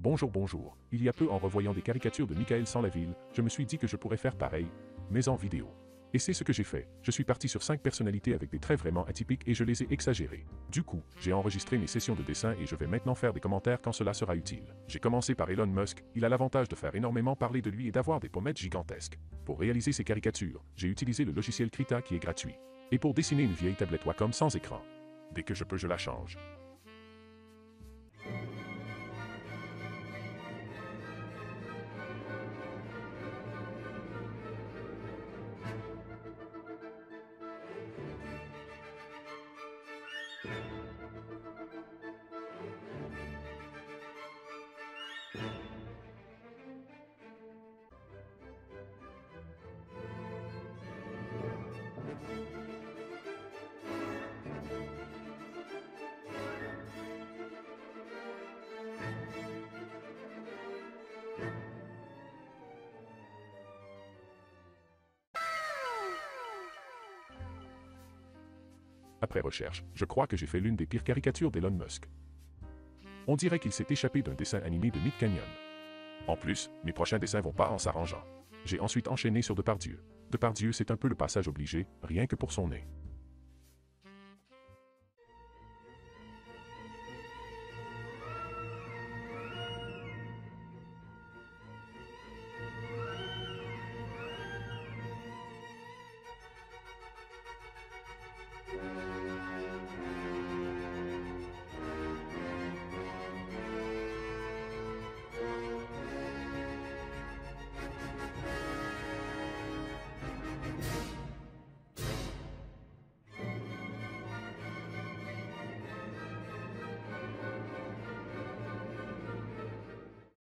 Bonjour, bonjour. Il y a peu en revoyant des caricatures de Michael Sans-la-Ville, je me suis dit que je pourrais faire pareil, mais en vidéo. Et c'est ce que j'ai fait. Je suis parti sur 5 personnalités avec des traits vraiment atypiques et je les ai exagérés. Du coup, j'ai enregistré mes sessions de dessin et je vais maintenant faire des commentaires quand cela sera utile. J'ai commencé par Elon Musk, il a l'avantage de faire énormément parler de lui et d'avoir des pommettes gigantesques. Pour réaliser ces caricatures, j'ai utilisé le logiciel Krita qui est gratuit. Et pour dessiner une vieille tablette Wacom sans écran. Dès que je peux, je la change. Après recherche, je crois que j'ai fait l'une des pires caricatures d'Elon Musk. On dirait qu'il s'est échappé d'un dessin animé de Mid Canyon. En plus, mes prochains dessins vont pas en s'arrangeant. J'ai ensuite enchaîné sur Depardieu. Depardieu, c'est un peu le passage obligé, rien que pour son nez.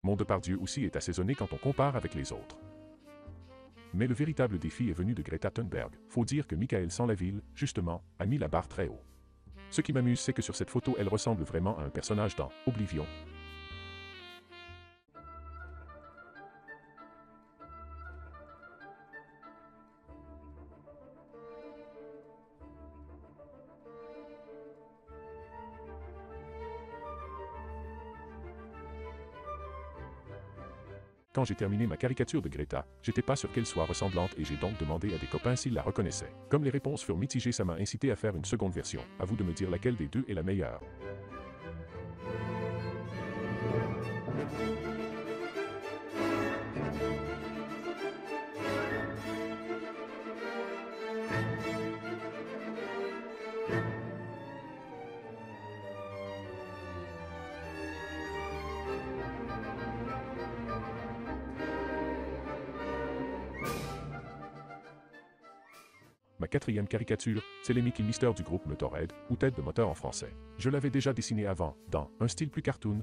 Mon Depardieu aussi est assaisonné quand on compare avec les autres. Mais le véritable défi est venu de Greta Thunberg. Faut dire que Michael Sans-la-Ville, justement, a mis la barre très haut. Ce qui m'amuse, c'est que sur cette photo, elle ressemble vraiment à un personnage dans Oblivion. Quand j'ai terminé ma caricature de Greta, j'étais pas sûr qu'elle soit ressemblante et j'ai donc demandé à des copains s'ils la reconnaissaient. Comme les réponses furent mitigées, ça m'a incité à faire une seconde version. À vous de me dire laquelle des deux est la meilleure. Ma quatrième caricature, c'est les Mickey Mister du groupe Motorhead, ou Tête de moteur en français. Je l'avais déjà dessiné avant, dans un style plus cartoon.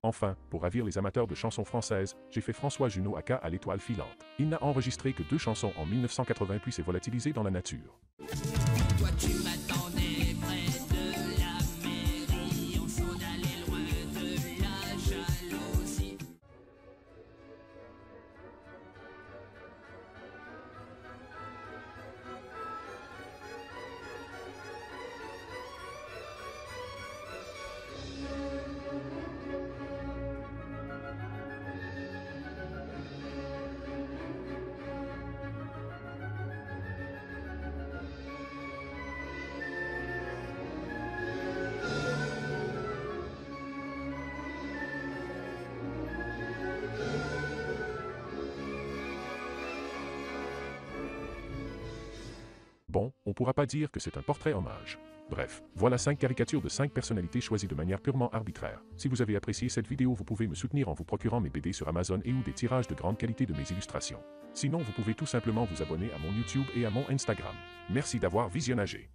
Enfin, pour ravir les amateurs de chansons françaises, j'ai fait François Junot aka à l'étoile filante. Il n'a enregistré que 2 chansons en 1980 puis s'est volatilisé dans la nature. Toi tu m'attendais près de la mairie, on s'en allait loin de la jalousie. Bon, on pourra pas dire que c'est un portrait hommage. Bref, voilà 5 caricatures de 5 personnalités choisies de manière purement arbitraire. Si vous avez apprécié cette vidéo, vous pouvez me soutenir en vous procurant mes BD sur Amazon et ou des tirages de grande qualité de mes illustrations. Sinon, vous pouvez tout simplement vous abonner à mon YouTube et à mon Instagram. Merci d'avoir visionnagé.